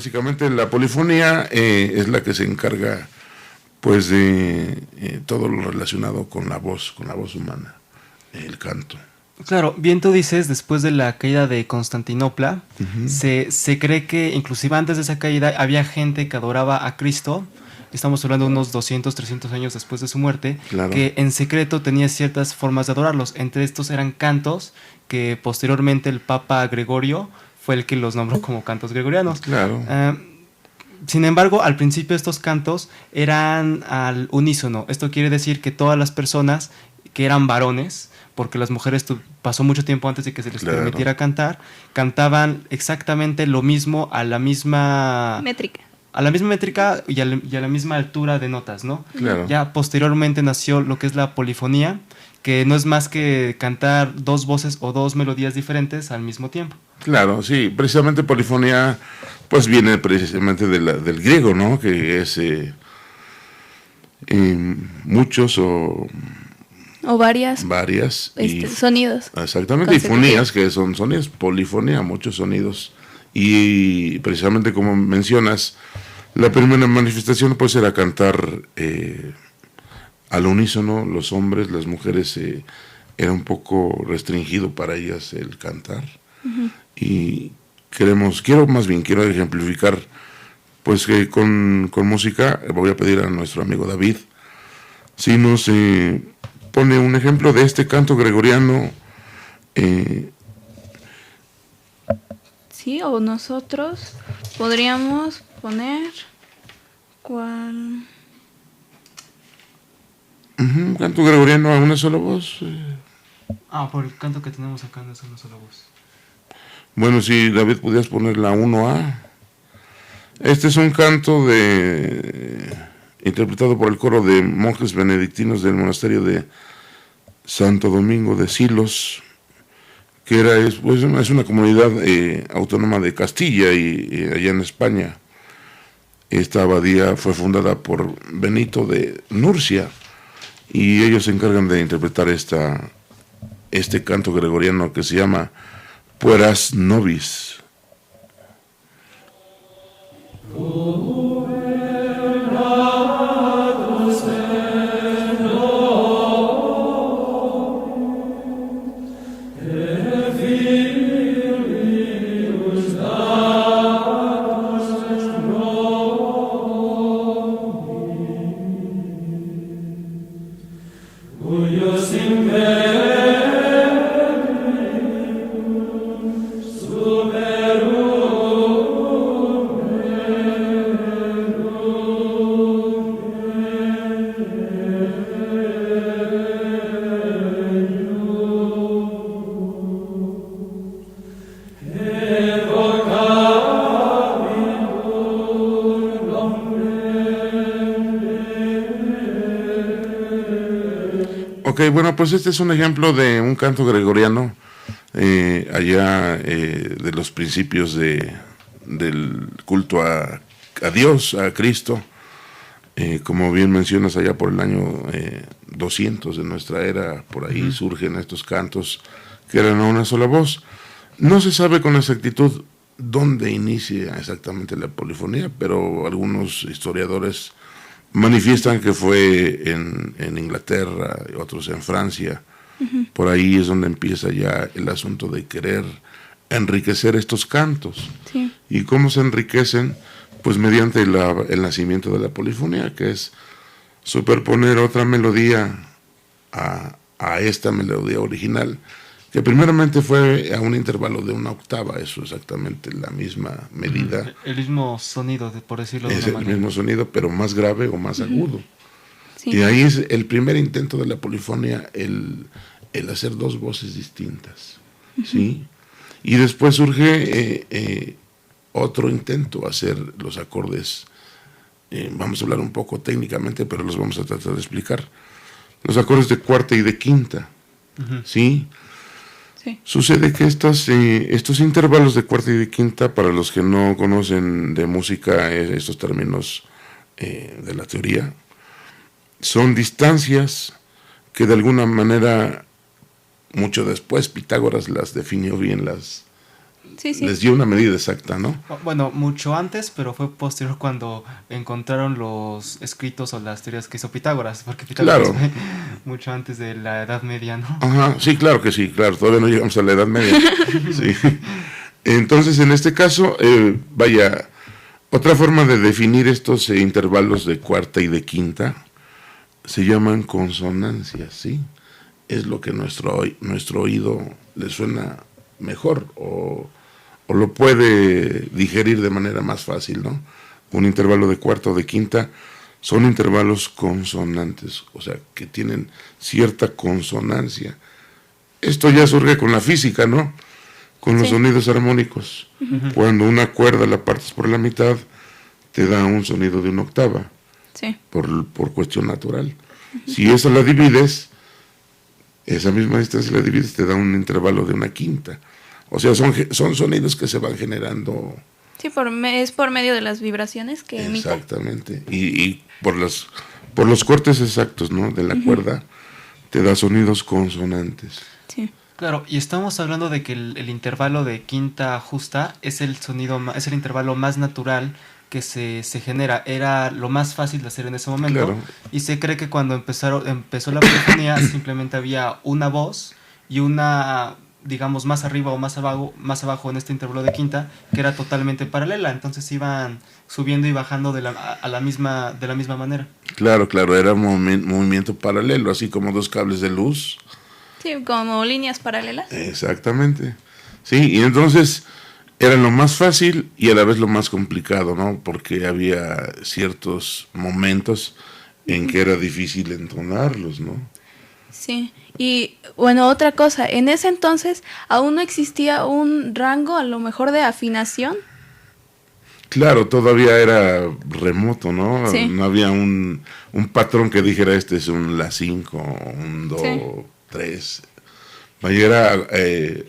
básicamente la polifonía es la que se encarga pues de todo lo relacionado con la voz humana, el canto. Claro, bien tú dices, después de la caída de Constantinopla, se cree que inclusive antes de esa caída había gente que adoraba a Cristo, estamos hablando de unos 200, 300 años después de su muerte, Claro. que en secreto tenía ciertas formas de adorarlos. Entre estos eran cantos que posteriormente el Papa Gregorio fue el que los nombró como cantos gregorianos. Claro. Sin embargo, al principio estos cantos eran al unísono. Esto quiere decir que todas las personas que eran varones, porque las mujeres pasó mucho tiempo antes de que se les permitiera cantar, cantaban exactamente lo mismo a la misma métrica. A la misma métrica y a la misma altura de notas, ¿no? Claro. Ya posteriormente nació lo que es la polifonía, que no es más que cantar dos voces o dos melodías diferentes al mismo tiempo. Claro, sí, precisamente polifonía pues viene precisamente del griego, ¿no? Que es muchos o varias sonidos. Exactamente, y fonías, que son sonidos, polifonía, muchos sonidos. Y precisamente como mencionas, la primera manifestación pues era cantar al unísono, los hombres, las mujeres, era un poco restringido para ellas el cantar. Y quiero ejemplificar pues que con música. Voy a pedir a nuestro amigo David si nos pone un ejemplo de este canto gregoriano. Sí, o nosotros podríamos poner ¿cuál? Un canto gregoriano a una sola voz. Por el canto que tenemos acá no es una sola voz. Bueno, si David pudieras poner la 1A. Este es un canto interpretado por el coro de monjes benedictinos del monasterio de Santo Domingo de Silos, que es una comunidad autónoma de Castilla y allá en España. Esta abadía fue fundada por Benito de Nurcia y ellos se encargan de interpretar este canto gregoriano que se llama Pueras Nobis. Ok, bueno, pues este es un ejemplo de un canto gregoriano allá de los principios del culto a Dios, a Cristo. Como bien mencionas, allá por el año 200 de nuestra era, por ahí surgen estos cantos que eran a una sola voz. No se sabe con exactitud dónde inicia exactamente la polifonía, pero algunos historiadores manifiestan que fue en Inglaterra y otros en Francia. Por ahí es donde empieza ya el asunto de querer enriquecer estos cantos. Sí. ¿Y cómo se enriquecen? Pues mediante el nacimiento de la polifonía, que es superponer otra melodía a esta melodía original, que primeramente fue a un intervalo de una octava, eso exactamente la misma medida. El mismo sonido, por decirlo de una manera. Es el mismo sonido, pero más grave o más agudo. Sí. Y ahí es el primer intento de la polifonía, el hacer dos voces distintas. ¿Sí? Y después surge otro intento, hacer los acordes. Vamos a hablar un poco técnicamente, pero los vamos a tratar de explicar. Los acordes de cuarta y de quinta. ¿Sí? Sí. Sucede que estos intervalos de cuarta y de quinta, para los que no conocen de música estos términos de la teoría, son distancias que de alguna manera, mucho después, Pitágoras las definió bien, las Sí, sí. les dio una medida exacta, ¿no? Bueno, mucho antes, pero fue posterior cuando encontraron los escritos o las teorías que hizo Pitágoras, porque Pitágoras Claro. fue mucho antes de la Edad Media, ¿no? Ajá, sí, claro que sí, claro, todavía no llegamos a la Edad Media. Sí. Entonces, en este caso, vaya, otra forma de definir estos intervalos de cuarta y de quinta se llaman consonancias, ¿sí? Es lo que nuestro oído le suena mejor o lo puede digerir de manera más fácil, ¿no? Un intervalo de cuarta o de quinta son intervalos consonantes, o sea, que tienen cierta consonancia. Esto ya surge con la física, ¿no? Con los sonidos armónicos. Cuando una cuerda la partes por la mitad, te da un sonido de una octava, por cuestión natural. Si esa la divides, esa misma distancia la divides, te da un intervalo de una quinta. O sea, son sonidos que se van generando. Sí, es por medio de las vibraciones que emite. Exactamente. Y por los cortes exactos, ¿no? De la cuerda, te da sonidos consonantes. Sí. Claro, y estamos hablando de que el intervalo de quinta justa es el intervalo más natural que se genera. Era lo más fácil de hacer en ese momento. Claro. Y se cree que cuando empezó la polifonía simplemente había una voz y una, digamos, más arriba o más abajo en este intervalo de quinta, que era totalmente paralela. Entonces iban subiendo y bajando de la misma manera. Claro, era un movimiento paralelo, así como dos cables de luz. Sí, como líneas paralelas. Exactamente. Sí, y entonces era lo más fácil y a la vez lo más complicado, ¿no? Porque había ciertos momentos en que era difícil entonarlos, ¿no? Sí, y bueno, otra cosa, en ese entonces aún no existía un rango a lo mejor de afinación. Claro, todavía era remoto, ¿no? Sí. No había un patrón que dijera este es un La 5, un Do, 3. Vaya, era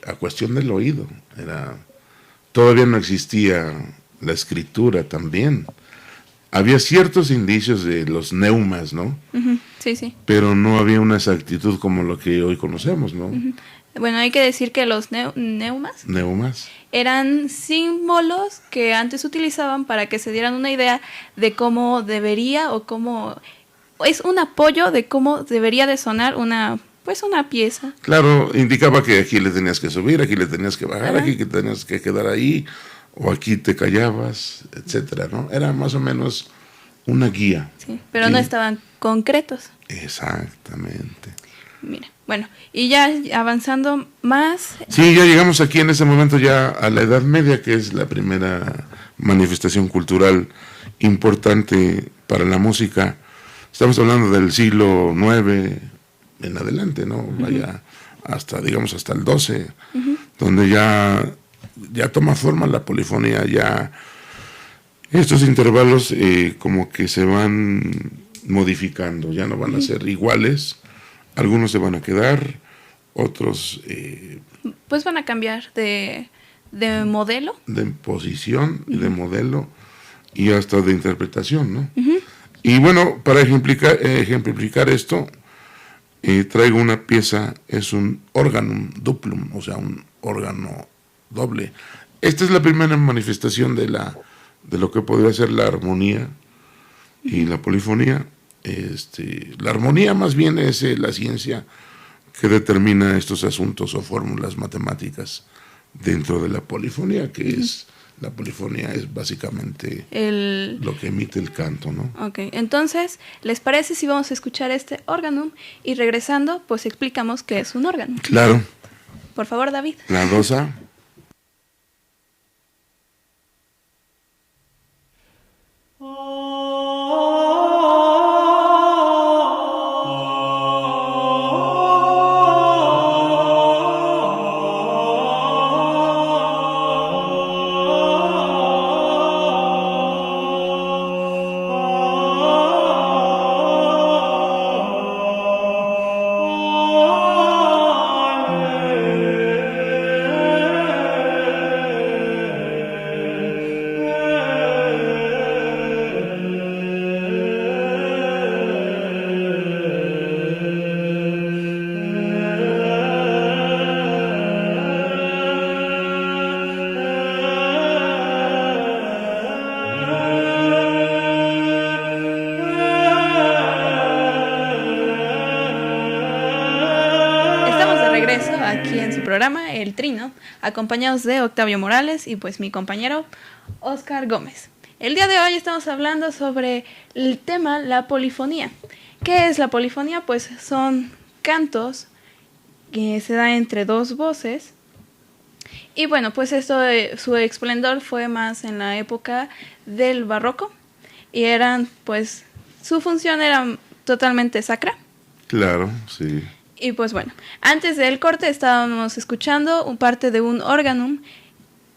a cuestión del oído. Todavía no existía la escritura también. Había ciertos indicios de los neumas, ¿no? Sí, sí. Pero no había una exactitud como lo que hoy conocemos, ¿no? Bueno, hay que decir que los neumas eran símbolos que antes utilizaban para que se dieran una idea de cómo debería o cómo... Es un apoyo de cómo debería de sonar una pieza. Claro, indicaba que aquí le tenías que subir, aquí le tenías que bajar, aquí que tenías que quedar ahí, o aquí te callabas, etcétera, ¿no? Era más o menos una guía. Sí, pero no estaban concretos. Exactamente. Mira, bueno, y ya avanzando más... Sí, ya llegamos aquí en ese momento ya a la Edad Media, que es la primera manifestación cultural importante para la música. Estamos hablando del siglo IX en adelante, ¿no? Vaya hasta, digamos, hasta el XII, donde ya toma forma la polifonía, ya estos intervalos como que se van modificando, ya no van a ser iguales. Algunos se van a quedar, otros... pues van a cambiar de modelo. De posición, de modelo y hasta de interpretación, ¿no? Y bueno, para ejemplificar esto, traigo una pieza, es un organum duplum, o sea, un órgano doble. Esta es la primera manifestación de lo que podría ser la armonía y la polifonía. La armonía más bien es la ciencia que determina estos asuntos o fórmulas matemáticas dentro de la polifonía, que es la polifonía es básicamente lo que emite el canto, ¿no? Ok, entonces, ¿les parece si vamos a escuchar este órganum y regresando, pues explicamos qué es un órgano? Claro. Por favor, David. La dosa. programa El Trino, acompañados de Octavio Morales y pues mi compañero Oscar Gómez. El día de hoy estamos hablando sobre el tema la polifonía. ¿Qué es la polifonía? Pues son cantos que se dan entre dos voces. Y bueno, pues esto, su esplendor fue más en la época del barroco. Y eran, pues, su función era totalmente sacra. Claro, sí. Y pues bueno, antes del corte estábamos escuchando parte de un órganum.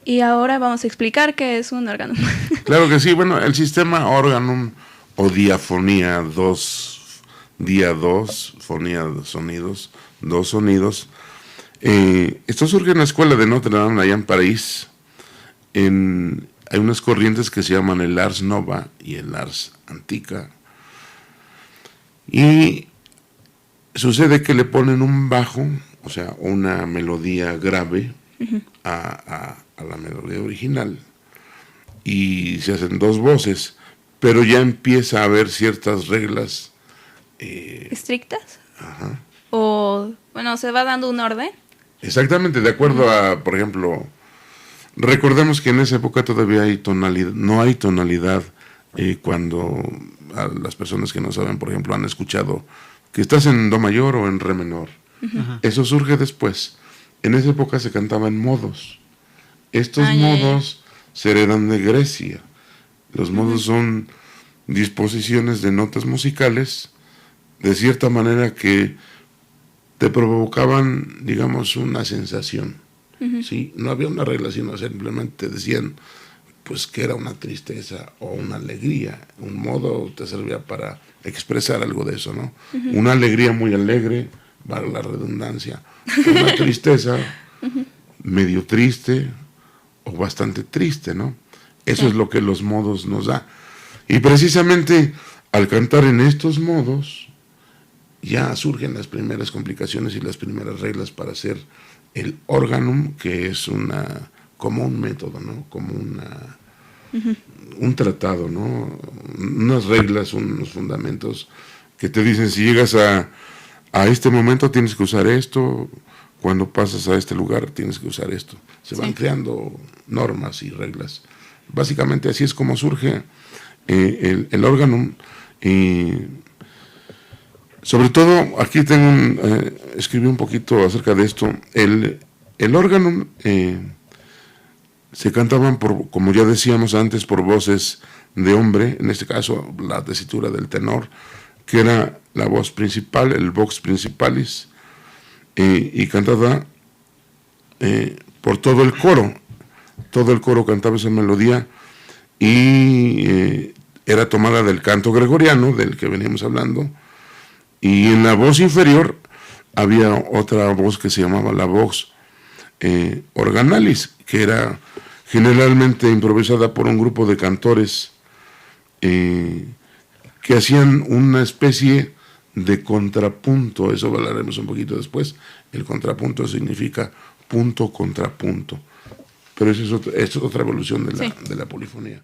Y ahora vamos a explicar qué es un órganum. Claro que sí. Bueno, el sistema órganum o diafonía, fonía, sonidos, dos sonidos. Esto surge en la escuela de Notre Dame, allá en París. Hay unas corrientes que se llaman el Ars Nova y el Ars Antica. Y sucede que le ponen un bajo, o sea, una melodía grave a la melodía original. Y se hacen dos voces, pero ya empieza a haber ciertas reglas. ¿Estrictas? Ajá. O, bueno, se va dando un orden. Exactamente, de acuerdo a, por ejemplo, recordemos que en esa época todavía no hay tonalidad cuando a las personas que no saben, por ejemplo, han escuchado que estás en do mayor o en re menor. Uh-huh. Eso surge después. En esa época se cantaba en modos. Estos modos se heredan de Grecia. Los modos son disposiciones de notas musicales de cierta manera que te provocaban, digamos, una sensación. ¿Sí? No había una regla, sino simplemente decían pues que era una tristeza o una alegría. Un modo te servía para expresar algo de eso, ¿no? Una alegría muy alegre, vale la redundancia. Una tristeza medio triste o bastante triste, ¿no? Eso es lo que los modos nos da. Y precisamente al cantar en estos modos ya surgen las primeras complicaciones y las primeras reglas para hacer el órganum, que es como un método, ¿no? Como un tratado, ¿no? Unas reglas, unos fundamentos que te dicen si llegas a este momento tienes que usar esto, cuando pasas a este lugar tienes que usar esto. Se van creando normas y reglas. Básicamente así es como surge el órganum. Sobre todo, aquí escribí un poquito acerca de esto. El órganum se cantaban, como ya decíamos antes, por voces de hombre, en este caso la tesitura del tenor, que era la voz principal, el vox principalis, y cantada por todo el coro. Todo el coro cantaba esa melodía y era tomada del canto gregoriano, del que veníamos hablando. Y en la voz inferior había otra voz que se llamaba la voz organalis, que era generalmente improvisada por un grupo de cantores que hacían una especie de contrapunto. Eso hablaremos un poquito después. El contrapunto significa punto contra punto. Pero eso es otra evolución de la polifonía.